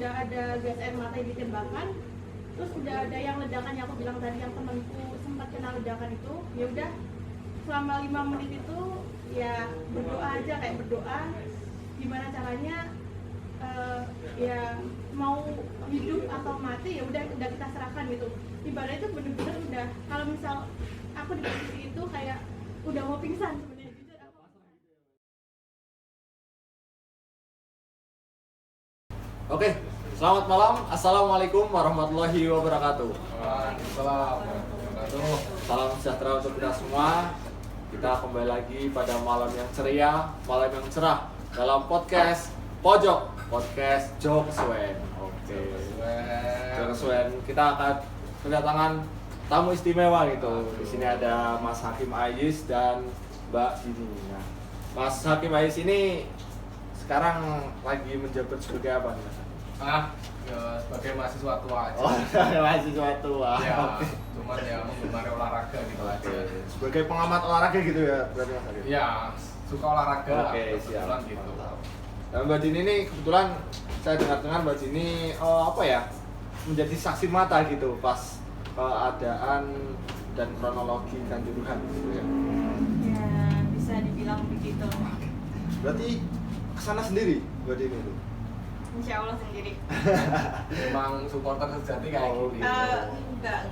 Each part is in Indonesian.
udah ada gas air mata yang ditembakkan, terus udah ada yang ledakan yang aku bilang tadi, yang temanku sempat kena ledakan itu. Ya udah selama 5 menit itu ya berdoa aja, kayak berdoa gimana caranya, ya mau hidup atau mati ya udah kita serahkan gitu. Ibaratnya itu bener-bener udah, kalau misal aku di posisi itu kayak udah mau pingsan sebenarnya. Jujur aku. Oke, selamat malam. Assalamualaikum warahmatullahi wabarakatuh. Waalaikumsalam warahmatullahi wabarakatuh. Salam sejahtera untuk kita semua. Kita kembali lagi pada malam yang ceria, malam yang cerah dalam podcast Podcast Jokswen. Oke. Jokswen. Kita akan kedatangan tamu istimewa gitu. Di sini ada Mas Hakim Ais dan Mbak Dini. Nah, Mas Hakim Ais ini sekarang lagi menjabat sebagai apa nih, Mas? Ya, sebagai mahasiswa tua aja. Oh, mahasiswa tua. Ya, cuman ya menggemari olahraga gitu aja. Sebagai pengamat olahraga gitu ya, berarti Mas Hakim? Ya, suka olahraga. Oke, siap. Kebetulan gitu. Nah, Mbak Dini ini kebetulan saya dengar Mbak Dini apa ya, menjadi saksi mata gitu pas keadaan dan kronologi Kanjuruhan gitu ya. Ya bisa dibilang begitu. Berarti kesana sendiri Mbak Dini itu? Insya Allah sendiri. Memang supporter sejati kayak Oh, gini. Enggak.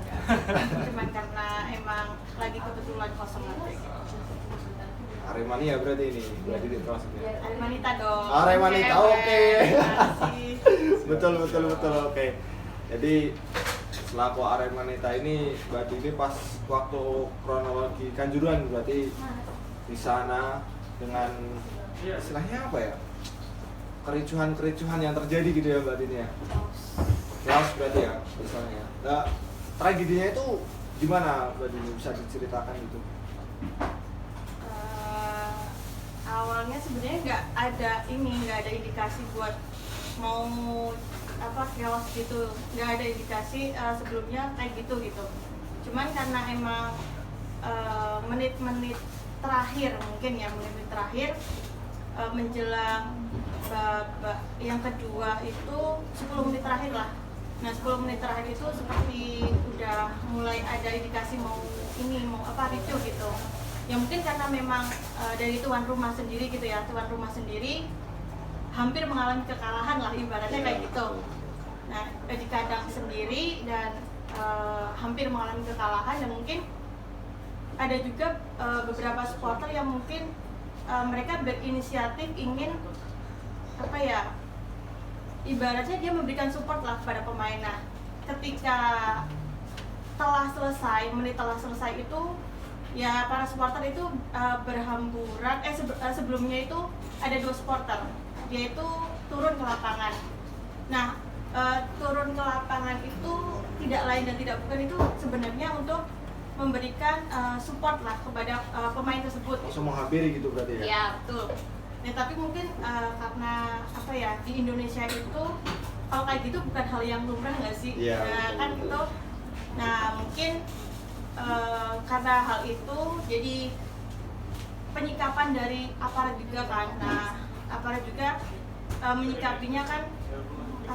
Cuman karena emang lagi kebetulan kosong aja gitu. Aremania berarti ini Mbak Dini terus ya. Aremanita dong. Aremanita, oke. Masih. betul oke. Jadi selaku Aremanita ini Mbak Dini pas waktu kronologi Kanjuruhan berarti di sana dengan istilahnya apa ya, kericuhan yang terjadi gitu ya Mbak Dini ya. Chaos berarti ya misalnya. Nah, tragedinya itu gimana Mbak Dini, bisa diceritakan gitu? Awalnya sebenarnya nggak ada indikasi buat mau chaos gitu, nggak ada indikasi sebelumnya kayak gitu. Cuman karena emang menit-menit terakhir menjelang babak yang kedua itu 10 menit terakhir lah. Nah 10 menit terakhir itu seperti udah mulai ada indikasi mau ricuh gitu. Ya mungkin karena memang dari tuan rumah sendiri gitu ya, tuan rumah sendiri hampir mengalami kekalahan lah ibaratnya kayak gitu. Nah di kandang sendiri dan hampir mengalami kekalahan, dan mungkin ada juga beberapa supporter yang mungkin mereka berinisiatif ingin ibaratnya dia memberikan support lah kepada pemain. Nah ketika menit telah selesai itu ya para supporter itu berhamburan. Sebelumnya itu ada 2 supporter, yaitu turun ke lapangan. Nah turun ke lapangan itu tidak lain dan tidak bukan itu sebenarnya untuk memberikan support lah kepada pemain tersebut. Langsung menghampiri gitu berarti ya? Ya betul. Nah tapi mungkin karena di Indonesia itu kalau kayak gitu bukan hal yang lumrah nggak sih? Iya, Nah betul, kan betul. gitu. Nah mungkin karena hal itu jadi penyikapan dari aparat juga kan. Nah aparat juga menyikapinya kan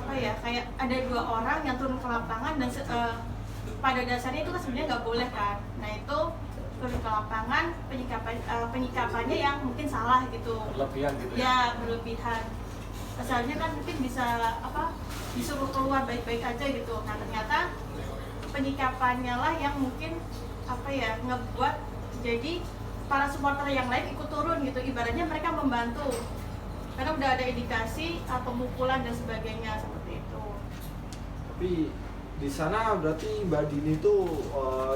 kayak ada 2 orang yang turun ke lapangan dan pada dasarnya itu kan sebenarnya nggak boleh kan. Nah itu turun ke lapangan, penyikapannya yang mungkin salah gitu. Berlebihan gitu ya. Ya berlebihan. Seharusnya kan mungkin bisa disuruh keluar baik-baik aja gitu. Nah ternyata penyikapannya lah yang mungkin ngebuat jadi para supporter yang lain ikut turun gitu. Ibaratnya mereka membantu karena udah ada indikasi pemukulan dan sebagainya seperti itu. Tapi di sana berarti Mbak Dini itu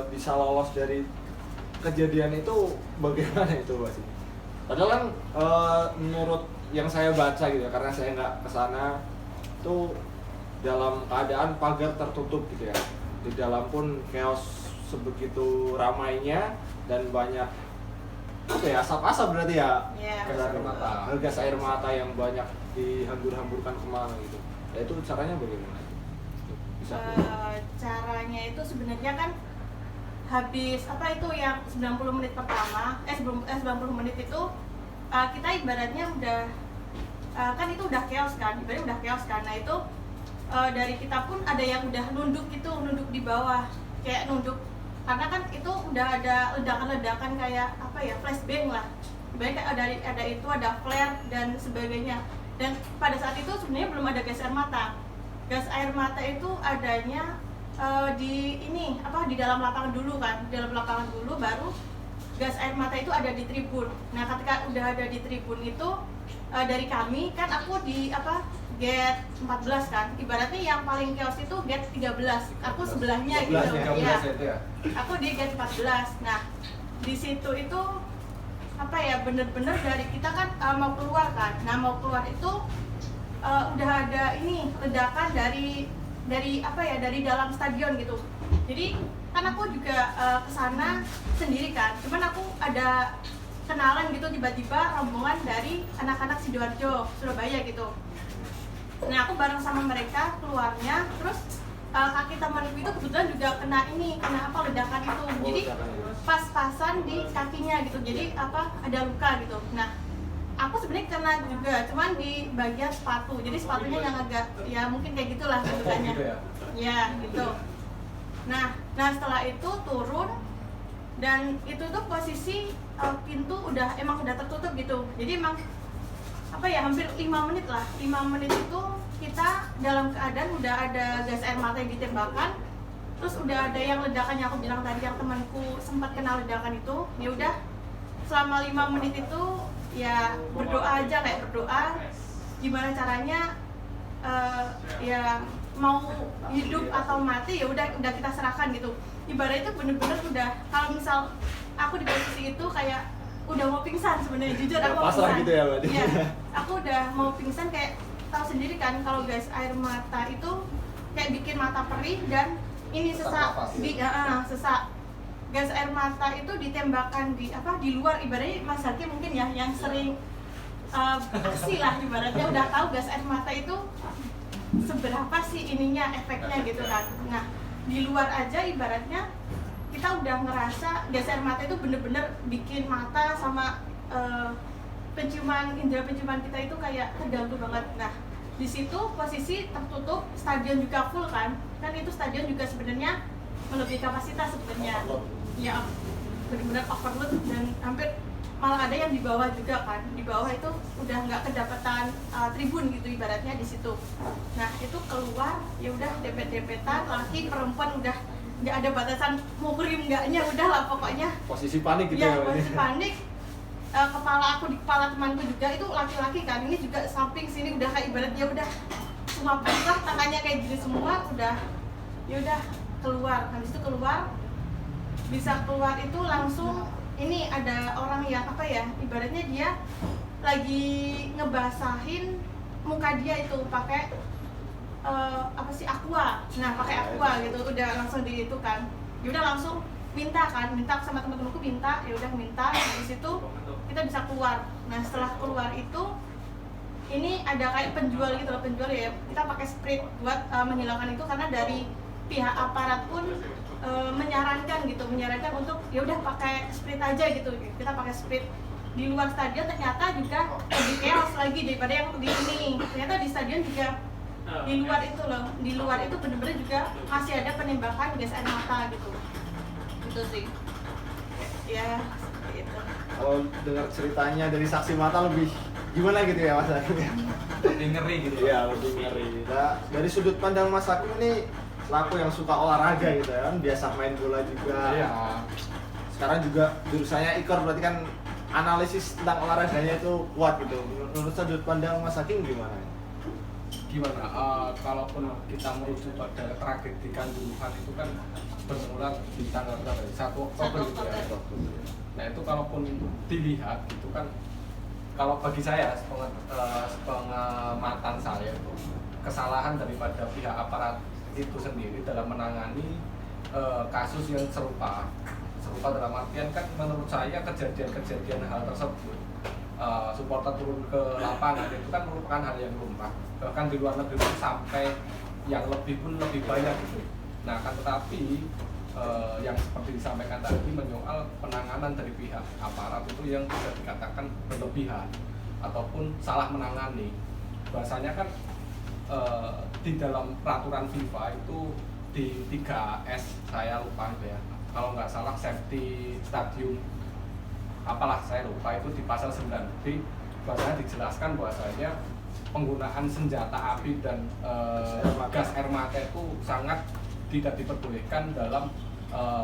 bisa lolos dari kejadian itu bagaimana itu Mbak Dini? Padahal kan menurut yang saya baca gitu ya, karena saya nggak kesana, itu dalam keadaan pagar tertutup gitu ya. Di dalam pun chaos sebegitu ramainya dan banyak asap-asap berarti ya. Iya. Gas air mata yang banyak dihambur-hamburkan kemana gitu. Ya itu caranya bagaimana? Bisa Caranya itu sebenarnya kan habis yang 90 menit pertama 90 menit itu kita ibaratnya udah kan itu udah chaos kan. Nah itu dari kita pun ada yang udah nunduk gitu, nunduk di bawah kayak nunduk karena kan itu udah ada ledakan-ledakan kayak apa ya, flashbang lah. Baik ada itu, ada flare dan sebagainya. Dan pada saat itu sebenarnya belum ada gas air mata. Gas air mata itu adanya di dalam lapangan dulu kan. Di dalam lapangan dulu baru gas air mata itu ada di tribun. Nah, ketika udah ada di tribun itu dari kami kan aku di gate 14 kan. Ibaratnya yang paling chaos itu gate 13. Aku sebelahnya 13 gitu. ya, Iya. itu ya. Aku di gate 14. Nah, di situ itu bener-bener dari kita kan mau keluar kan. Nah, mau keluar itu udah ada ledakan dari dalam stadion gitu. Jadi kan aku juga kesana sendiri kan. Cuman aku ada kenalan gitu tiba-tiba rombongan dari anak-anak Sidoarjo, Surabaya gitu. Nah, aku bareng sama mereka keluarnya, terus kaki temanku itu kebetulan juga kena ledakan itu. Jadi pas-pasan di kakinya gitu. Jadi ada luka gitu. Nah, aku sebenarnya kena juga, cuman di bagian sepatu. Jadi sepatunya yang agak ya mungkin kayak gitulah bentukannya. Gitu ya? Ya, gitu. Nah setelah itu turun dan itu tuh posisi pintu emang udah tertutup gitu. Jadi emang hampir 5 menit lah. 5 menit itu kita dalam keadaan udah ada gas air mata yang ditembakkan. Terus udah ada yang ledakan yang aku bilang tadi, yang temanku sempat kena ledakan itu. Ya udah selama 5 menit itu ya berdoa aja, kayak berdoa gimana caranya ya mau hidup atau mati ya udah kita serahkan gitu. Ibarat itu bener-bener udah, kalau misal aku di posisi itu kayak udah mau pingsan sebenarnya, jujur aku mau pasrah pingsan gitu ya berarti. ya, aku udah mau pingsan. Kayak tahu sendiri kan kalau gas air mata itu kayak bikin mata perih dan ini sesak sesak. Gas air mata itu ditembakkan di luar. Ibaratnya Mas Haki mungkin ya yang sering aksi lah, ibaratnya udah tahu gas air mata itu seberapa sih efeknya gitu kan. Nah, di luar aja ibaratnya kita udah ngerasa gas air mata itu bener-bener bikin mata sama indera penciuman kita itu kayak terganggu banget. Nah, di situ posisi tertutup, stadion juga full kan itu stadion juga sebenarnya melebihi kapasitas sebenarnya. Ya, benar-benar overload dan hampir malah ada yang di bawah juga kan. Di bawah itu udah nggak kedapatan tribun gitu ibaratnya di situ. Nah, itu keluar ya udah dempet-dempetan, laki perempuan udah nggak ada batasan mau kirim nggaknya, udah lah pokoknya. Posisi panik gitu ya. Posisi panik. Kepala aku di kepala temanku juga itu laki-laki kan. Ini juga samping sini udah kayak ibaratnya udah semua pasrah, tangannya kayak gini semua udah. Ya udah keluar. Habis itu keluar, bisa keluar itu langsung ada orang yang ibaratnya dia lagi ngebasahin muka dia itu pakai aqua. Nah, pakai aqua gitu, udah langsung di itu kan. Ya udah langsung minta sama temen-temenku, ya udah minta. Habis itu kita bisa keluar. Nah, setelah keluar itu ini ada kayak penjual gitu loh, ya. Kita pakai sprit buat menghilangkan itu karena dari pihak aparat pun menyarankan untuk ya udah pakai sprit aja gitu. Kita pakai sprit. Di luar stadion ternyata juga lebih chaos lagi daripada yang di ini. Ternyata di stadion juga di luar itu bener-bener juga masih ada penembakan gas air mata gitu. Itu sih. Ya, itu. Kalau dengar ceritanya dari saksi mata lebih gimana gitu ya Mas Hakim? Lebih ngeri gitu. Iya, lebih ngeri. Nah, dari sudut pandang Mas Hakim ini selaku yang suka olahraga gitu ya, kan biasa main bola juga. Iya. Sekarang juga jurusannya ikor, berarti kan analisis tentang olahraganya itu kuat gitu. Menurut sudut pandang Mas Hakim gimana? Gimana? Kalaupun kita merujuk pada tragedi Kanjuruhan itu kan bermula di tanggal berapa? 1 Oktober gitu ya. Nah, itu kalaupun dilihat itu kan, kalau bagi saya sepengamatan saya itu kesalahan daripada pihak aparat itu sendiri dalam menangani kasus yang serupa dalam artian kan menurut saya kejadian hal tersebut supporter turun ke lapangan itu kan merupakan hal yang lumrah, bahkan di luar negeri pun sampai yang lebih banyak gitu. Nah, kan tetapi yang seperti disampaikan tadi menyoal penanganan dari pihak aparat itu yang bisa dikatakan berlebihan ataupun salah menangani. Bahasanya kan di dalam peraturan FIFA itu di 3S saya lupa itu ya, kalau nggak salah safety stadium apalah saya lupa, itu di pasal 9B bahasanya dijelaskan bahwasanya penggunaan senjata api dan gas air mata itu sangat tidak diperbolehkan dalam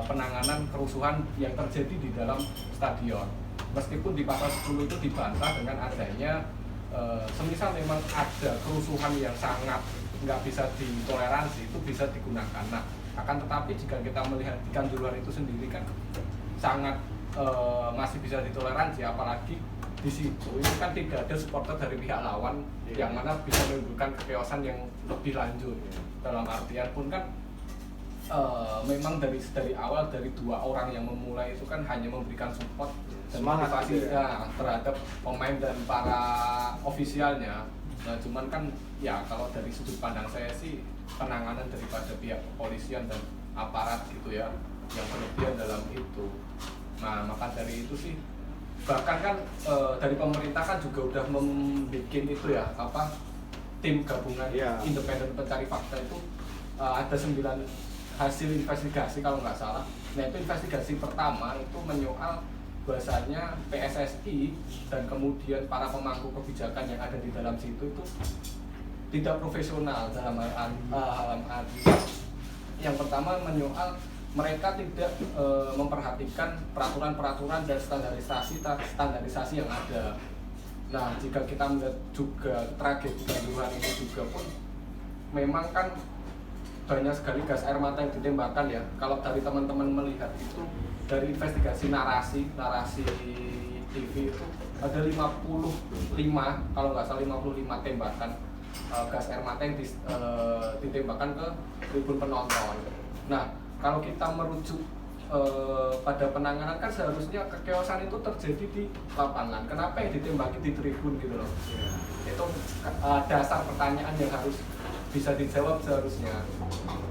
penanganan kerusuhan yang terjadi di dalam stadion. Meskipun di pasal 10 itu dibantah dengan adanya semisal memang ada kerusuhan yang sangat nggak bisa ditoleransi, itu bisa digunakan. Nah, akan tetapi jika kita melihat di Kanjuruhan itu sendiri kan sangat masih bisa ditoleransi, apalagi di situ ini kan tidak ada supporter dari pihak lawan yang mana bisa menimbulkan kekeosan yang lebih lanjut. Dalam artian pun kan memang dari awal dari 2 orang yang memulai itu kan hanya memberikan support dan motivasi terhadap pemain dan para ofisialnya. Nah, cuman kan ya kalau dari sudut pandang saya sih penanganan daripada pihak kepolisian dan aparat gitu ya yang berlebihan dalam itu. Nah, maka dari itu sih bahkan kan dari pemerintah kan juga udah membuat itu ya apa tim gabungan independen pencari fakta itu ada 9 hasil investigasi kalau nggak salah. Nah, itu investigasi pertama itu menyoal bahwasanya PSSI dan kemudian para pemangku kebijakan yang ada di dalam situ itu tidak profesional dalam hal yang pertama menyoal mereka tidak memperhatikan peraturan-peraturan dan standarisasi yang ada. Nah, jika kita melihat juga tragedi Kanjuruhan ini juga pun memang kan banyak sekali gas air mata yang ditembakkan ya. Kalau dari teman-teman melihat itu dari investigasi narasi TV itu ada 55 kalau nggak salah 55 tembakan gas air mata yang ditembakkan ke tribun penonton. Nah, kalau kita merujuk pada penanganan kan seharusnya kekeosan itu terjadi di lapangan. Kenapa yang ditembaki di tribun gitu loh? Itu dasar pertanyaan yang harus bisa dijawab seharusnya.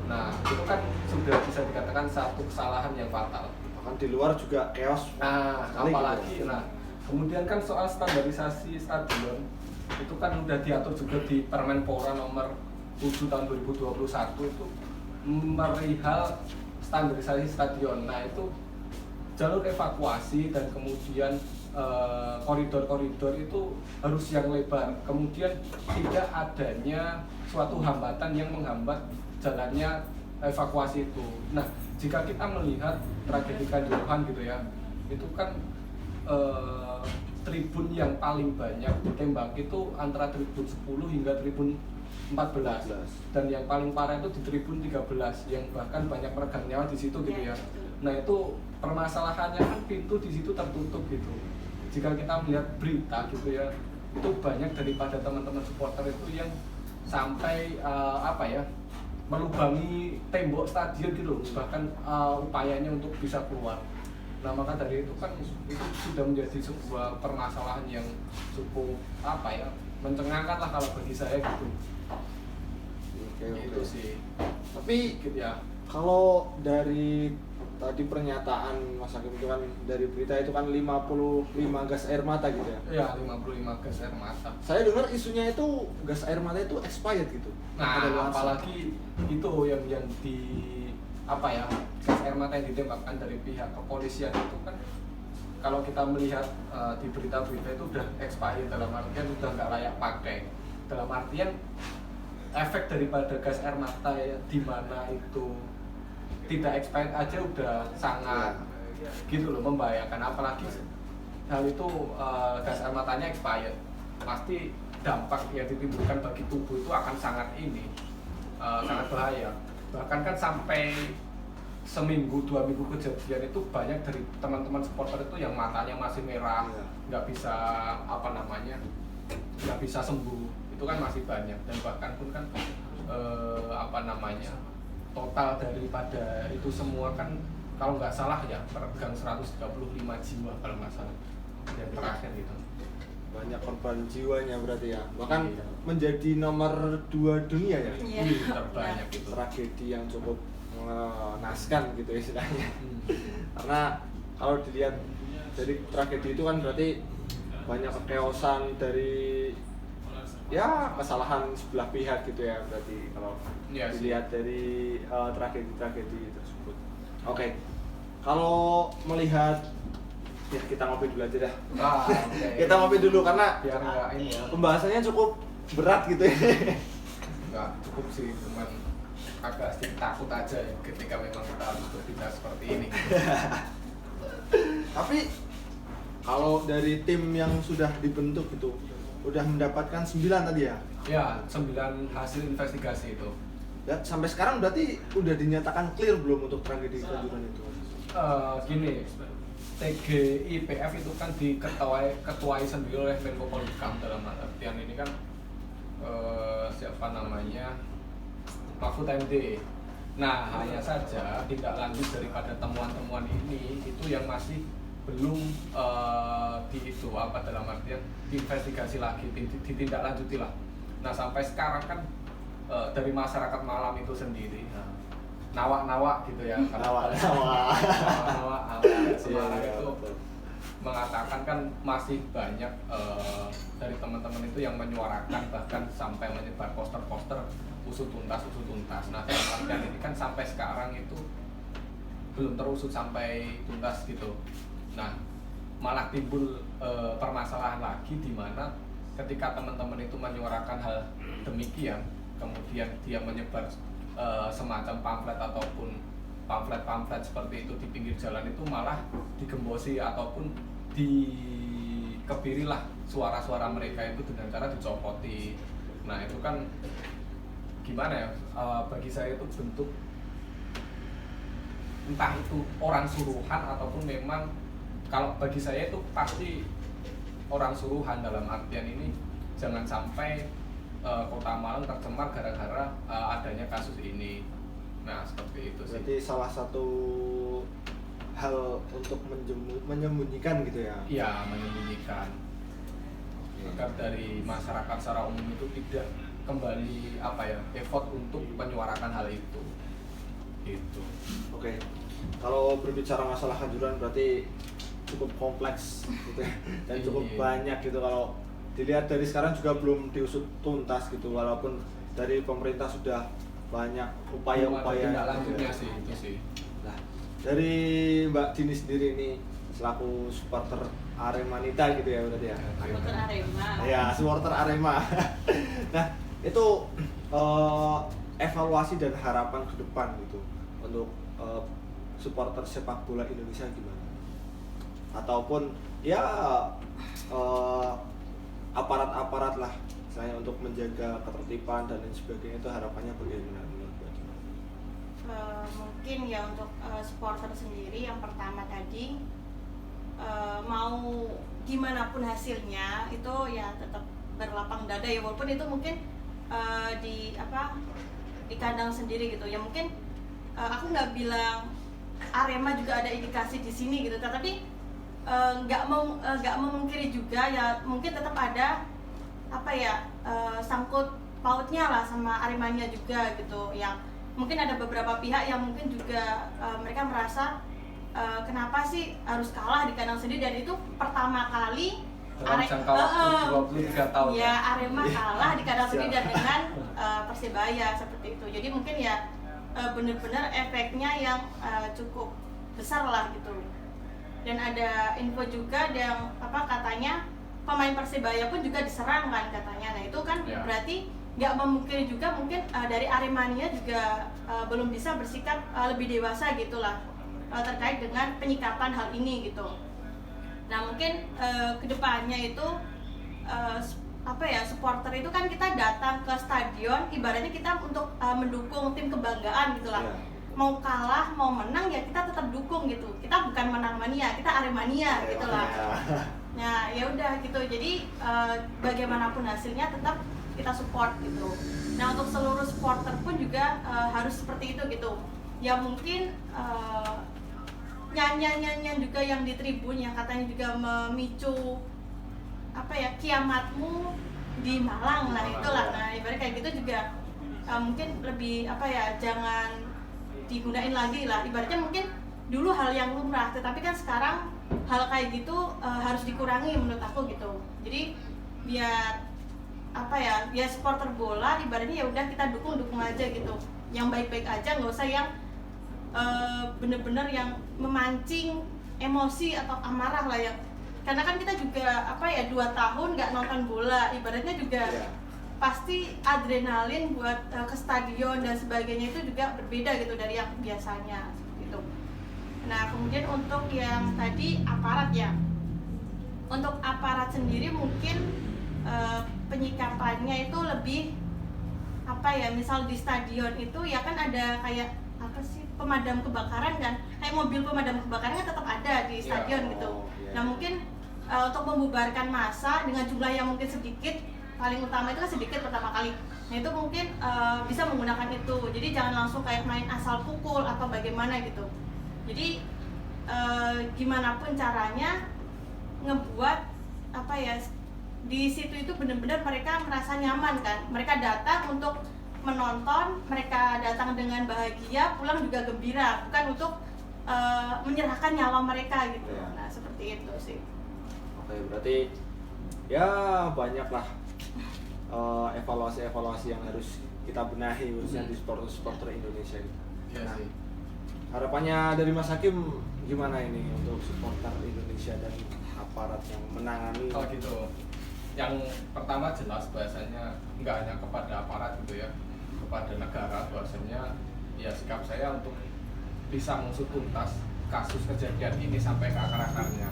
Nah, itu kan sudah bisa dikatakan satu kesalahan yang fatal. Bahkan di luar juga chaos. Nah, apalagi nah, kemudian kan soal standarisasi stadion itu kan udah diatur juga di Permenpora nomor 7 tahun 2021 itu merihal standarisasi stadion. Nah, itu jalur evakuasi dan kemudian koridor-koridor itu harus yang lebar. Kemudian tidak adanya suatu hambatan yang menghambat jalannya evakuasi itu. Nah, jika kita melihat tragedi Kanjuruhan gitu ya, itu kan tribun yang paling banyak ditembak itu antara tribun 10 hingga tribun 14. Dan yang paling parah itu di tribun 13 yang bahkan banyak meregang nyawa di situ gitu ya. Nah, itu permasalahannya kan pintu di situ tertutup gitu. Jika kita melihat berita gitu ya, itu banyak daripada teman-teman supporter itu yang sampai melubangi tembok stadion gitu, bahkan upayanya untuk bisa keluar. Nah, maka dari itu kan itu sudah menjadi sebuah permasalahan yang cukup mencengangkan lah kalau bagi saya gitu. Itu sih. Tapi gitu ya. Kalau dari tadi pernyataan Mas Hakim itu kan dari berita itu kan 55 gas air mata gitu ya? Iya, 55 gas air mata. Saya dengar isunya itu gas air mata itu expired gitu. Nah, apalagi itu yang di gas air mata yang ditembakkan dari pihak kepolisian itu kan kalau kita melihat di berita-berita itu udah expired, dalam artian udah nggak layak pakai. Dalam artian efek daripada gas air mata di mana itu tidak expired aja udah sangat gitu loh membahayakan, apalagi hal itu gas air matanya expired, pasti dampak yang ditimbulkan bagi tubuh itu akan sangat sangat bahaya. Bahkan kan sampai seminggu 2 minggu kejadian itu banyak dari teman-teman supporter itu yang matanya masih merah, nggak bisa nggak bisa sembuh, itu kan masih banyak. Dan bahkan pun kan total daripada itu semua kan kalau nggak salah ya meregang 135 jiwa kalau nggak salah yang terakhir itu. Banyak korban jiwanya berarti ya, bahkan menjadi nomor 2 dunia ya. Terbanyak itu. Tragedi yang cukup mengenaskan gitu istilahnya. Karena kalau dilihat dari tragedi itu kan berarti banyak kekeosan dari ya kesalahan sebelah pihak gitu ya berarti kalau Iya sih. dilihat dari tragedi-tragedi tersebut. Oke. Kalau melihat ya kita ngopi dulu aja dah. Oke. Kita ngopi dulu karena biar nggak ini ya. pembahasannya cukup berat gitu ya. Nggak cukup sih, cuman agak sedikit takut aja ya ketika memang kita harus berbicara seperti ini. Tapi kalau dari tim yang sudah dibentuk itu udah mendapatkan 9 tadi ya. Ya, 9 hasil investigasi itu. Ya, sampai sekarang berarti udah dinyatakan clear belum untuk tragedi Kanjuruhan itu? Gini, TGIPF itu kan diketuai sendiri oleh Menko Polhukam, dalam artian ini kan siapa namanya, Mahfud MD. Nah, hanya saja tindak lanjut daripada temuan-temuan ini itu yang masih belum dalam artian diinvestigasi lagi, ditindaklanjuti lah. Nah, sampai sekarang kan dari masyarakat Malam itu sendiri, nawak-nawak gitu ya, Nawak. Semarang itu mengatakan kan masih banyak dari teman-teman itu yang menyuarakan, bahkan sampai menyebar poster-poster usut tuntas. Nah, dalam artian ini kan sampai sekarang itu belum terusut sampai tuntas gitu. Nah, malah timbul permasalahan lagi di mana ketika teman-teman itu menyuarakan hal demikian, kemudian dia menyebar semacam pamflet ataupun pamflet seperti itu di pinggir jalan, itu malah digembosi ataupun dikebirilah suara-suara mereka itu dengan cara dicopoti. Nah, itu kan gimana ya, bagi saya itu bentuk entah itu orang suruhan ataupun memang, kalau bagi saya itu pasti orang suruhan, dalam artian ini jangan sampai Kota Malang tercemar gara-gara adanya kasus ini. Nah, seperti itu sih. Berarti salah satu hal untuk menyembunyikan gitu ya? Iya, menyembunyikan. Agar dari masyarakat secara umum itu tidak kembali effort untuk menyuarakan hal itu. Gitu. Oke. Kalau berbicara masalah Kanjuruhan berarti cukup kompleks gitu ya, dan cukup banyak gitu. Kalau dilihat dari sekarang juga belum diusut tuntas gitu, walaupun dari pemerintah sudah banyak upaya-upaya tindak lanjutnya sih itu sih. Nah, dari Mbak Dini sendiri ini selaku supporter Aremanita gitu ya berarti ya? Supporter Arema. Ya, supporter Arema. Nah, itu evaluasi dan harapan ke depan gitu untuk supporter sepak bola Indonesia gimana? Ataupun ya aparat-aparat lah, misalnya untuk menjaga ketertiban dan lain sebagainya, itu harapannya bagaimana menurut Mbak? Mungkin ya untuk supporter sendiri, yang pertama tadi mau gimana pun hasilnya itu ya tetap berlapang dada ya, walaupun itu mungkin di kandang sendiri gitu ya. Mungkin aku nggak bilang Arema juga ada indikasi di sini gitu, tapi nggak memungkiri juga ya, mungkin tetap ada sangkut pautnya lah sama Aremanya juga gitu. Yang mungkin ada beberapa pihak yang mungkin juga mereka merasa kenapa sih harus kalah di kandang sendiri, dan itu pertama kali dalam jangka waktu 23 tahun ya Arema kalah di kandang sendiri dan dengan Persebaya seperti itu. Jadi mungkin ya benar-benar efeknya yang cukup besar lah gitu. Dan ada info juga yang katanya pemain Persebaya pun juga diserang kan katanya. Nah, itu kan berarti nggak memungkiri juga mungkin dari Aremania juga belum bisa bersikap lebih dewasa gitulah terkait dengan penyikapan hal ini gitu. Nah, mungkin kedepannya itu supporter itu kan kita datang ke stadion ibaratnya kita untuk mendukung tim kebanggaan gitulah. Mau kalah mau menang ya kita tetap dukung gitu. Kita bukan menang mania, kita Aremania gitulah. Nah, ya udah gitu. Jadi bagaimanapun hasilnya tetap kita support gitu. Nah, untuk seluruh supporter pun juga harus seperti itu gitu. Ya mungkin nyanyian juga yang di tribun yang katanya juga memicu kiamatmu di Malang lah itulah. Nah, ibarat kayak gitu juga mungkin lebih jangan digunain lagi lah. Ibaratnya mungkin dulu hal yang lumrah, tetapi kan sekarang hal kayak gitu harus dikurangi menurut aku gitu. Jadi biar apa ya supporter bola ibaratnya ya udah kita dukung aja gitu, yang baik-baik aja, nggak usah yang bener-bener yang memancing emosi atau amarah lah ya, karena kan kita juga 2 tahun nggak nonton bola, ibaratnya juga pasti adrenalin buat ke stadion dan sebagainya itu juga berbeda gitu dari yang biasanya gitu. Nah kemudian untuk yang tadi aparat ya, untuk aparat sendiri mungkin penyikapannya itu lebih misal di stadion itu ya kan ada kayak pemadam kebakaran kan, kayak mobil pemadam kebakaran kan tetap ada di stadion gitu. Nah mungkin untuk membubarkan massa dengan jumlah yang mungkin sedikit, paling utama itu kan sedikit pertama kali, nah itu mungkin bisa menggunakan itu, jadi jangan langsung kayak main asal pukul atau bagaimana gitu. Jadi gimana pun caranya ngebuat di situ itu benar-benar mereka merasa nyaman kan, mereka datang untuk menonton, mereka datang dengan bahagia, pulang juga gembira, bukan untuk menyerahkan nyawa mereka gitu. Nah seperti itu sih. Oke, berarti ya banyaklah evaluasi yang harus kita benahi khususnya di supporter Indonesia gitu. Iya sih. Harapannya dari Mas Hakim gimana ini untuk supporter Indonesia dan aparat yang menangani? Kalau gitu, yang pertama jelas bahasanya nggak hanya kepada aparat gitu ya, kepada negara, bahasanya ya sikap saya untuk bisa mengusut tuntas kasus kejadian ini sampai ke akar-akarnya,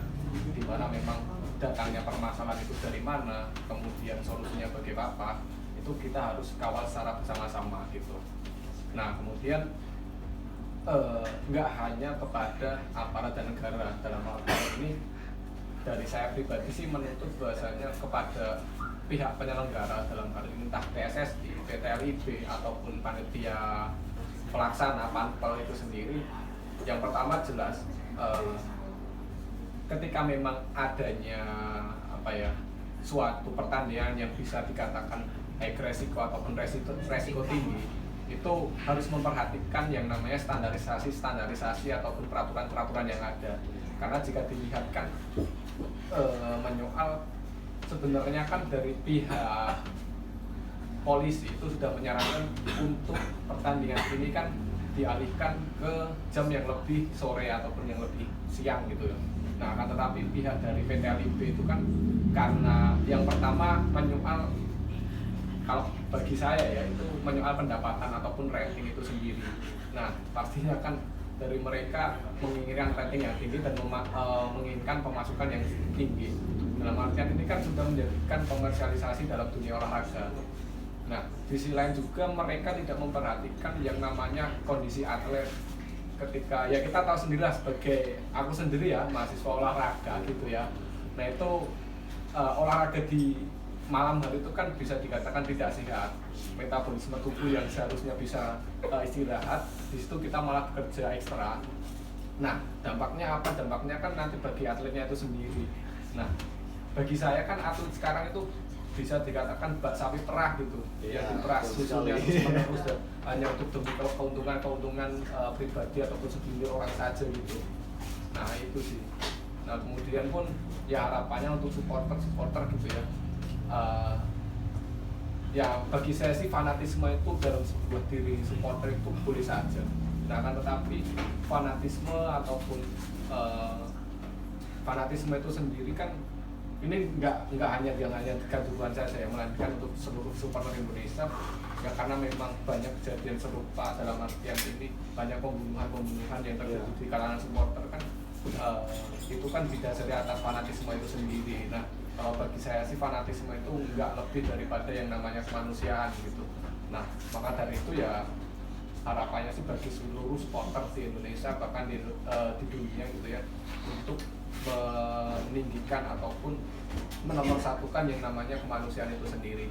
di mana memang datangnya permasalahan itu dari mana, kemudian solusinya bagaimana apa, itu kita harus kawal secara bersama-sama gitu. Nah kemudian nggak hanya kepada aparat dan negara, dalam hal ini dari saya pribadi sih menuntut bahasanya kepada pihak penyelenggara, dalam hal ini entah PSSI, PT LIB ataupun panitia pelaksana panpel itu sendiri. Yang pertama jelas ketika memang adanya suatu pertandingan yang bisa dikatakan high resiko ataupun resiko tinggi, itu harus memperhatikan yang namanya standarisasi ataupun peraturan yang ada. Karena jika dilihatkan menyoal sebenarnya kan dari pihak polisi itu sudah menyarankan untuk pertandingan ini kan dialihkan ke jam yang lebih sore ataupun yang lebih siang gitu ya. Nah, akan tetapi pihak dari PT LIB itu kan karena yang pertama menyoal, kalau bagi saya ya itu menyoal pendapatan ataupun rating itu sendiri. Nah, pastinya kan dari mereka menginginkan rating yang tinggi dan menginginkan pemasukan yang tinggi. Dalam artian ini kan sudah menjadikan komersialisasi dalam dunia olahraga. Nah, di sisi lain juga mereka tidak memperhatikan yang namanya kondisi atlet. Ketika ya kita tahu sendirilah, sebagai aku sendiri ya mahasiswa olahraga gitu ya. Nah itu olahraga di malam hari itu kan bisa dikatakan tidak sehat. Metabolisme tubuh yang seharusnya bisa istirahat, di situ kita malah bekerja ekstra. Nah dampaknya apa? Dampaknya kan nanti bagi atletnya itu sendiri. Nah bagi saya kan atlet sekarang itu bisa dikatakan bak sapi perah gitu, ya, diperas susunya terus hanya untuk demi keuntungan pribadi ataupun segelintir orang saja gitu. Nah itu sih. Nah kemudian pun ya harapannya untuk supporter gitu ya. Ya bagi saya sih fanatisme itu dalam sebuah diri supporter itu boleh saja. Nah kan tetapi fanatisme ataupun fanatisme itu sendiri kan ini nggak hanya kegaduhan saja ya, melainkan untuk seluruh supporter Indonesia ya, karena memang banyak kejadian serupa, dalam artian ini banyak pembunuhan yang terjadi di kalangan supporter kan itu kan didasari atas fanatisme itu sendiri. Nah kalau bagi saya sih fanatisme itu nggak lebih daripada yang namanya kemanusiaan gitu. Nah maka dari itu ya harapannya sih bagi seluruh supporter di Indonesia bahkan di dunia gitu ya, untuk meninggikan ataupun menomorsatukan yang namanya kemanusiaan itu sendiri.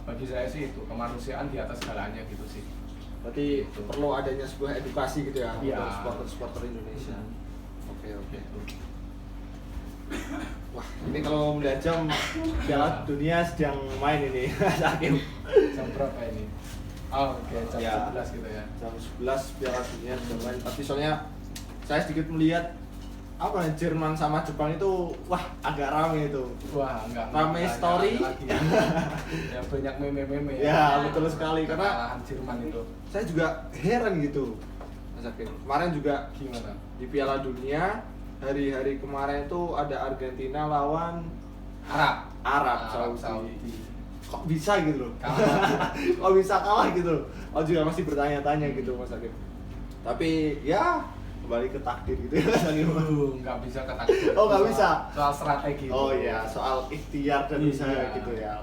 Bagi saya sih itu kemanusiaan di atas segalanya gitu sih. Berarti itu perlu adanya sebuah edukasi gitu ya, ya. Untuk supporter Indonesia. Oke. Wah, ini kalau melihat jam Piala Dunia sedang main ini, Hakim. Jam berapa ini? Oh, oke, jam ya, 11 gitu ya. Jam 11 Piala Dunia sedang main. Tapi soalnya saya sedikit melihat apa ya, Jerman sama Jepang itu wah agak rame itu. Wah, enggak. Rame story. Ya banyak meme-meme Ya, betul sekali karena kekalahan Jerman itu. saya juga heran gitu. Mas Hakim. Kemarin juga Gimana? di Piala Dunia hari-hari kemarin itu ada Argentina lawan Arab Saudi. Kok bisa gitu loh? Kalah. Kok bisa kalah gitu loh? Oh juga masih bertanya-tanya gitu Mas Hakim. Tapi ya kembali ke takdir gitu ya Mas Hakim. Nggak bisa ketakdir. Oh, nggak bisa? Soal strategi. Oh iya, soal ikhtiar dan usaha Iya. gitu ya.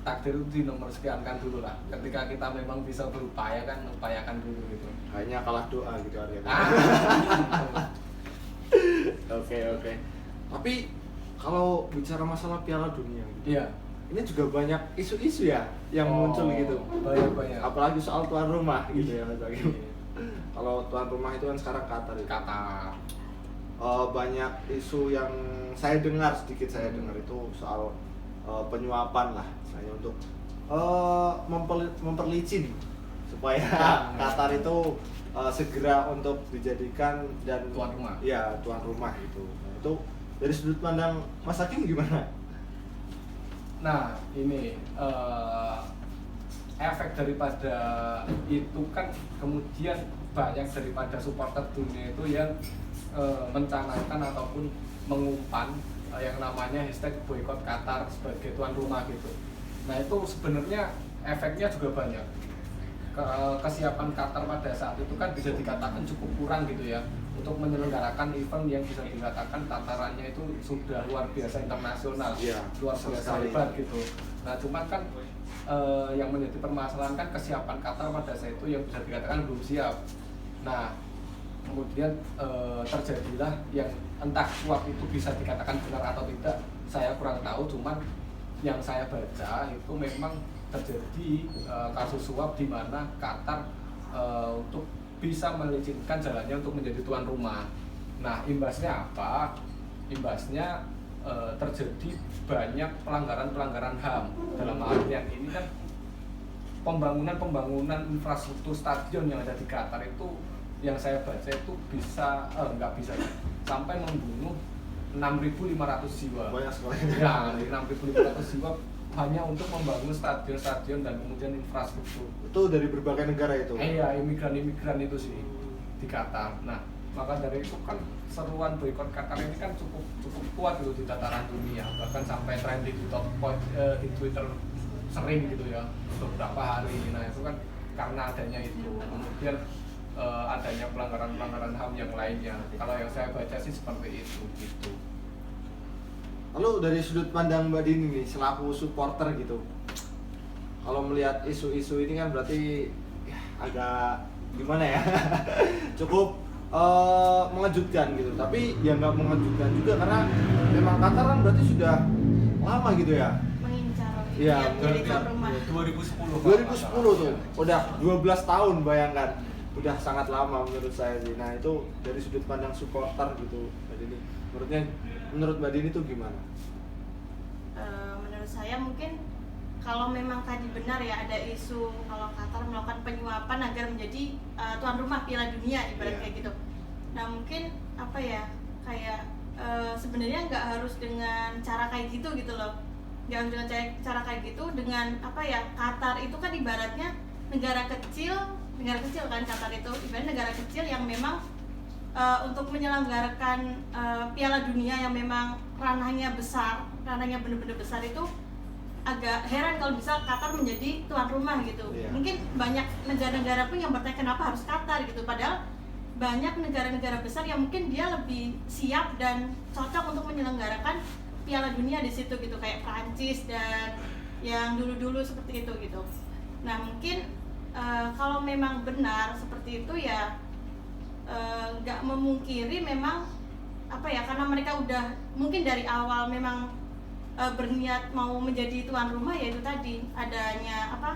Takdir itu dinomor sekiankan dulu lah. Ketika kita memang bisa berupaya kan, upayakan dulu gitu. Hanya kalah doa gitu Arya. Oke. Tapi kalau bicara masalah Piala Dunia gitu, Iya. ini juga banyak isu-isu ya yang muncul gitu. Banyak. Apalagi soal tuan rumah gitu ya Mas Iya. Hakim. Kalau tuan rumah itu kan sekarang Qatar itu. Qatar. Banyak isu yang saya dengar itu soal penyuapan lah, misalnya untuk memperlicin supaya Qatar itu segera untuk dijadikan dan Tuan rumah. Ya, tuan rumah gitu. Nah, itu dari sudut pandang Mas Hakim gimana? Nah, ini efek daripada itu kan kemudian banyak daripada supporter dunia itu yang mencanangkan ataupun mengumpan yang namanya hashtag boykot Qatar sebagai tuan rumah gitu. Nah itu sebenarnya efeknya juga banyak. Kesiapan Qatar pada saat itu kan bisa dikatakan cukup kurang gitu ya untuk menyelenggarakan event yang bisa dikatakan tatarannya itu sudah luar biasa internasional, Iya, luar biasa sekali. hebat gitu. Nah cuman kan yang menjadi permasalahan kan kesiapan Qatar pada saat itu yang bisa dikatakan belum siap. Nah kemudian terjadilah yang entah suap itu bisa dikatakan benar atau tidak, saya kurang tahu, cuman yang saya baca itu memang terjadi kasus suap di mana Qatar untuk bisa melicinkan jalannya untuk menjadi tuan rumah. Nah imbasnya apa? Imbasnya terjadi banyak pelanggaran HAM. Dalam artian ini kan pembangunan infrastruktur stadion yang ada di Qatar itu yang saya baca itu bisa nggak bisa sampai membunuh 6.500 jiwa. Banyak sekali. Ya, dari 6.500 jiwa hanya untuk membangun stadion dan kemudian infrastruktur. Itu dari berbagai negara itu. Iya, imigran itu sih di Qatar. Nah, maka dari itu kan seruan boykot Qatar ini kan cukup kuat gitu di tataran dunia, bahkan sampai trending di di Twitter sering gitu ya beberapa hari. Nah itu kan karena adanya itu, kemudian adanya pelanggaran HAM yang lainnya. Kalau yang saya baca sih seperti itu gitu. Lalu dari sudut pandang Mbak Dini nih selaku supporter gitu, kalau melihat isu-isu ini kan berarti ya, agak gimana ya, cukup mengejutkan gitu. Tapi ya nggak mengejutkan juga karena memang Qatar kan berarti sudah lama gitu ya. mengincar Iya, yang jadi tuan rumah. 2010 tuh, udah 12 tahun bayangkan, udah sangat lama menurut saya sih. Nah itu dari sudut pandang supporter gitu, Mbak Dini. Menurut Mbak Dini tuh gimana? Menurut saya mungkin kalau memang tadi benar ya ada isu kalau Qatar melakukan penyuapan agar menjadi tuan rumah Piala Dunia ibarat kayak gitu. Nah mungkin apa ya kayak sebenarnya nggak harus dengan cara kayak gitu loh. Nggak harus dengan cara kayak gitu, dengan apa ya, Qatar itu kan ibaratnya negara kecil kan. Qatar itu ibaratnya negara kecil yang memang untuk menyelenggarakan Piala Dunia yang memang ranahnya benar-benar besar itu agak heran kalau bisa Qatar menjadi tuan rumah gitu. Iya. Mungkin banyak negara-negara pun yang bertanya kenapa harus Qatar gitu, padahal banyak negara-negara besar yang mungkin dia lebih siap dan cocok untuk menyelenggarakan Piala Dunia di situ gitu, kayak Prancis dan yang dulu-dulu seperti itu gitu. Nah mungkin kalau memang benar seperti itu ya nggak memungkiri memang apa ya, karena mereka udah mungkin dari awal memang berniat mau menjadi tuan rumah, yaitu tadi adanya apa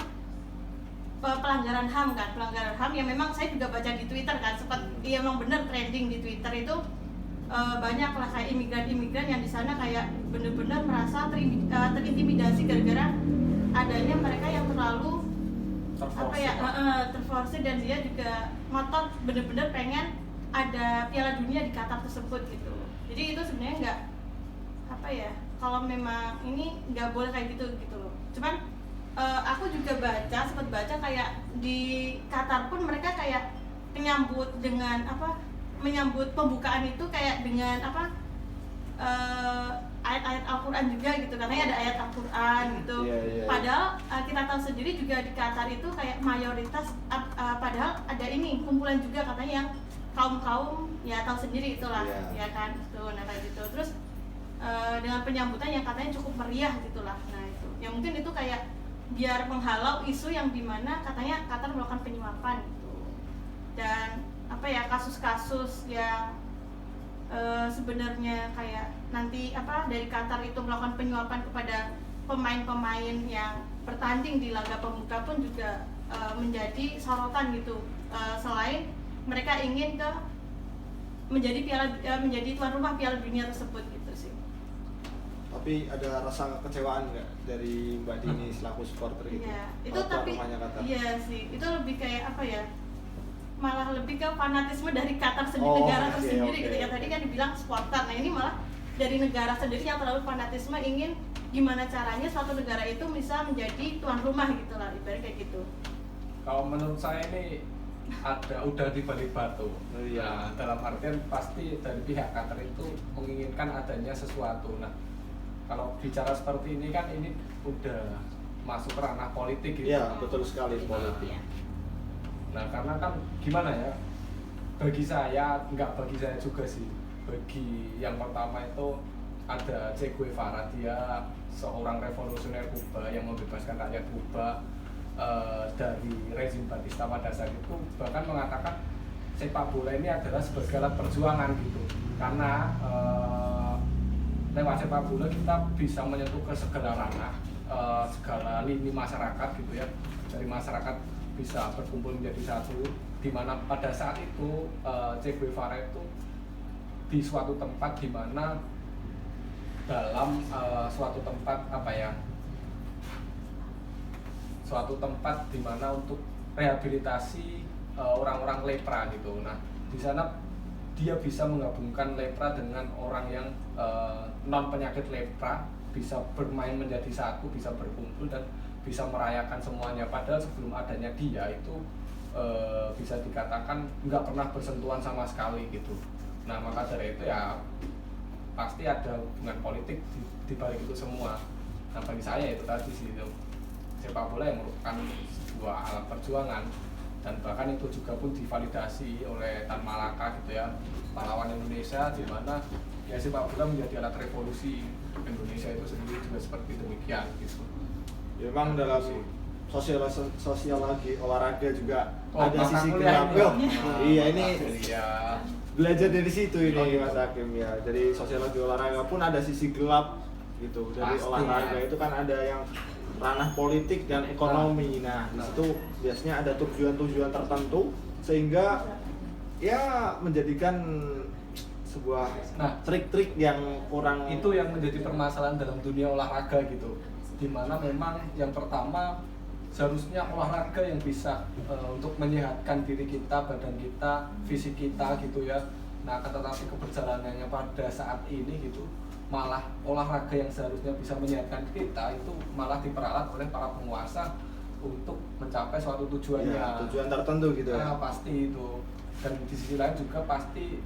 pelanggaran HAM yang memang saya juga baca di Twitter kan, sempat dia memang benar trending di Twitter itu. Banyak lah kayak imigran yang di sana kayak benar-benar merasa terintimidasi gara-gara adanya mereka yang terlalu terforsir, dan dia juga ngotot bener-bener pengen ada Piala Dunia di Qatar tersebut gitu. Jadi itu sebenarnya nggak apa ya, kalau memang ini nggak boleh kayak gitu gitu loh. Cuman aku juga sempat baca kayak di Qatar pun mereka kayak menyambut dengan apa, menyambut pembukaan itu kayak dengan apa, ayat-ayat Al-Quran juga gitu, katanya ada ayat Al-Quran gitu. Padahal kita tahu sendiri juga di Qatar itu kayak mayoritas padahal ada ini kumpulan juga katanya yang kaum ya tahu sendiri itulah ya kan tuh, nah kayak gitu. Terus dengan penyambutan yang katanya cukup meriah gitulah. Nah itu yang mungkin itu kayak biar menghalau isu yang dimana katanya Qatar melakukan penyuapan gitu, dan apa ya, kasus-kasus yang sebenarnya kayak nanti apa dari Qatar itu melakukan penyuapan kepada pemain-pemain yang bertanding di laga pembuka pun juga menjadi sorotan gitu. Selain mereka ingin menjadi tuan rumah Piala Dunia tersebut gitu sih. Tapi ada rasa kekecewaan nggak dari Mbak Dini selaku supporter gitu? Iya, itu tapi iya sih, itu lebih kayak apa ya? Malah lebih ke fanatisme dari Qatar sendiri, negara tersendiri gitu ya. Tadi kan dibilang supporter, nah ini malah dari negara sendiri yang terlalu fanatisme ingin gimana caranya suatu negara itu bisa menjadi tuan rumah gitu lah, ibarat kayak gitu. Kalau menurut saya ini udah di balik batu. Nah, dalam artian pasti dari pihak Qatar itu menginginkan adanya sesuatu. Nah, kalau bicara seperti ini kan ini udah masuk ranah politik gitu. Iya, betul sekali, politik. Nah, karena kan gimana ya, bagi saya juga sih, bagi yang pertama itu ada Che Guevara, dia seorang revolusioner Kuba yang membebaskan rakyat Kuba dari rezim Batista pada saat itu, bahkan mengatakan sepak bola ini adalah sebagai alat perjuangan gitu, karena lewat sepak bola kita bisa menyentuh ke segala ranah, segala lini masyarakat gitu ya, dari masyarakat bisa berkumpul menjadi satu, di mana pada saat itu Che Guevara itu di suatu tempat di mana dalam suatu tempat suatu tempat di mana untuk rehabilitasi orang-orang lepra gitu. Nah, di sana dia bisa menggabungkan lepra dengan orang yang non penyakit lepra, bisa bermain menjadi satu, bisa berkumpul dan bisa merayakan semuanya. Padahal sebelum adanya dia itu bisa dikatakan nggak pernah bersentuhan sama sekali gitu. Nah, maka dari itu ya pasti ada hubungan politik di balik itu semua. Nah, bagi saya itu tadi sih, itu sepak bola yang merupakan sebuah alat perjuangan, dan bahkan itu juga pun divalidasi oleh Tan Malaka gitu ya, pahlawan Indonesia, di mana ya sepak bola menjadi alat revolusi Indonesia itu sendiri juga seperti demikian gitu. Ya, memang dalam sosiologi olahraga juga ada sisi gelap. Iya, ini ya belajar dari situ ini Mas Hakim ya. Jadi sosiologi olahraga pun ada sisi gelap gitu. Dari olahraga itu kan ada yang ranah politik dan ekonomi. Nah, di situ biasanya ada tujuan-tujuan tertentu sehingga ya menjadikan sebuah trik-trik yang kurang, itu yang menjadi permasalahan dalam dunia olahraga gitu, dimana memang yang pertama seharusnya olahraga yang bisa untuk menyehatkan diri kita, badan kita, fisik kita gitu ya. Nah, tetapi keberjalanannya pada saat ini gitu, malah olahraga yang seharusnya bisa menyehatkan kita itu malah diperalat oleh para penguasa untuk mencapai suatu tujuannya, tujuan tertentu gitu ya. Nah, pasti itu. Dan di sisi lain juga pasti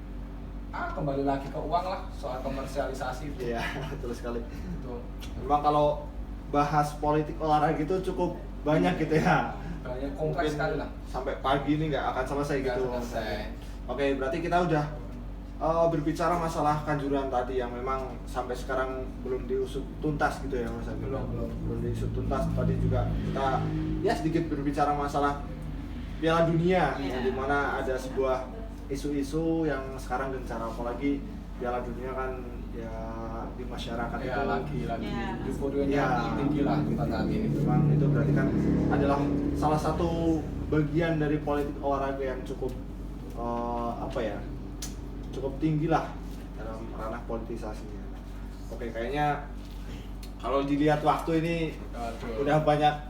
kembali lagi ke uang lah, soal komersialisasi itu. Iya, betul sekali. Itu. Memang kalau bahas politik olahraga itu cukup banyak gitu ya. Banyak, kompleks sekali lah. Sampai pagi ini nggak akan selesai gitu. Selesai. Oke, berarti kita udah berbicara masalah Kanjuruhan tadi yang memang sampai sekarang belum diusut tuntas gitu ya Mas Hakim. Belum diusut tuntas. Tadi juga kita ya sedikit berbicara masalah Piala Dunia, yang dimana ada sebuah isu-isu yang sekarang gencar, apalagi Piala Dunia kan ya di masyarakat ya, itu lagi euforianya ya, tinggi lah kita saat ini. Memang itu berarti kan adalah salah satu bagian dari politik olahraga yang cukup cukup tinggi lah dalam ranah politisasinya. Oke, kayaknya kalau dilihat waktu ini udah banyak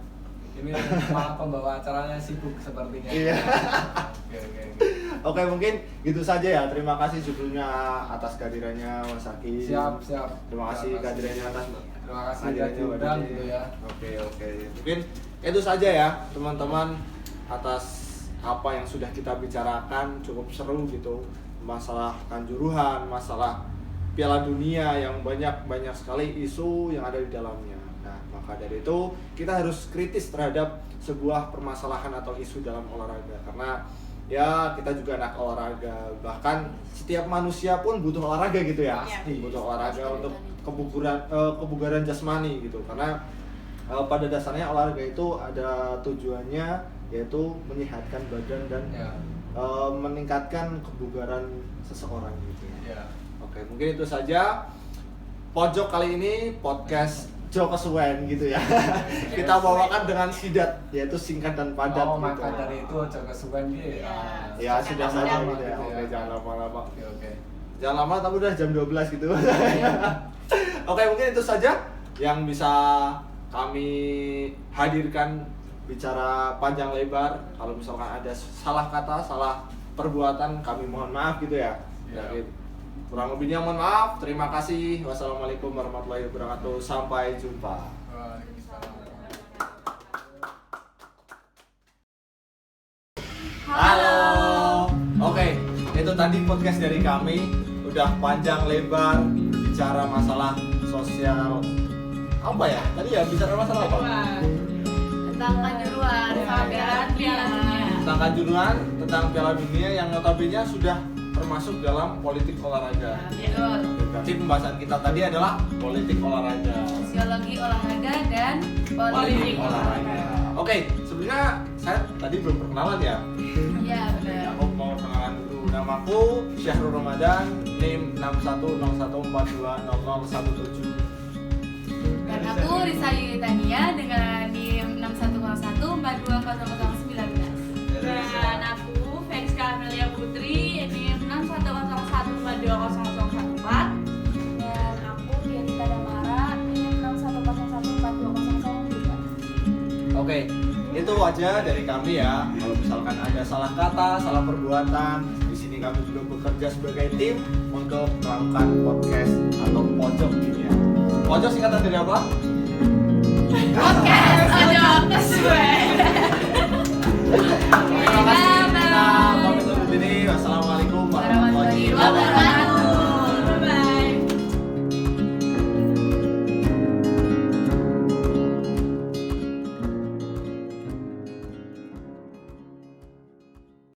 Ini malah pembawa acaranya sibuk sepertinya. Iya. Oke. Oke, mungkin gitu saja ya. Terima kasih sebelumnya atas kehadirannya Mas Aki. Siap. Terima kasih kehadirannya atas Terima kasih udah hadirannya Mbak diundang Dini. gitu ya. Oke. Mungkin itu saja ya teman-teman atas apa yang sudah kita bicarakan, cukup seru gitu. Masalah Kanjuruhan, masalah Piala Dunia yang banyak sekali isu yang ada di dalamnya. Nah, maka dari itu kita harus kritis terhadap sebuah permasalahan atau isu dalam olahraga, karena ya kita juga anak olahraga, bahkan setiap manusia pun butuh olahraga gitu ya. Pasti. Butuh olahraga untuk kebugaran jasmani gitu, karena pada dasarnya olahraga itu ada tujuannya yaitu menyehatkan badan dan Ya. meningkatkan kebugaran seseorang gitu ya. Ya. Oke, mungkin itu saja pojok kali ini podcast Jo Kesuwen gitu ya. Kita bawakan dengan sidat, yaitu singkat dan padat Oh, gitu. maka dari itu aja kesukaan dia. Ya sudah saja gitu ya. Gitu Oke, jangan lama-lama. Oke. Jangan lama, tapi udah jam 12 gitu. Oke, mungkin itu saja yang bisa kami hadirkan, bicara panjang lebar. Kalau misalkan ada salah kata, salah perbuatan, kami mohon maaf gitu ya. Ya. Jadi, kurang lebihnya mohon maaf. Terima kasih. Wassalamualaikum warahmatullahi wabarakatuh. Sampai jumpa. Halo. Oke, itu tadi podcast dari kami. Udah panjang lebar bicara masalah sosial. Apa ya? Tadi ya bicara masalah apa? Tentang Kanjuruhan sama Piala Dunia. Tentang Kanjuruhan, tentang Piala Dunia yang notabene sudah termasuk dalam politik olahraga. Betul. Jadi pembahasan kita tadi adalah politik olahraga. Sosiologi olahraga dan Politik politik olahraga. Oke, sebenarnya saya tadi belum perkenalan ya. Iya benar. Aku mau kenalan dulu. Namaku Syahrul Ramadan, NIM 6101420017. Dan aku Risa Yulitania dengan NIM 6101420019. Dan aku Fenska Amelia Putri, NIM 6101420014. Dan aku Dianita Damara NIM 6101420003. Oke, itu aja dari kami ya. Kalau misalkan ada salah kata, salah perbuatan, di sini kami juga bekerja sebagai tim untuk melakukan podcast atau pojok ini ya. Pojok singkatan dari apa? Podcast Ojo Kesuwen. Terima kasih. Kita pamit undur diri. Wassalamualaikum warahmatullahi wabarakatuh.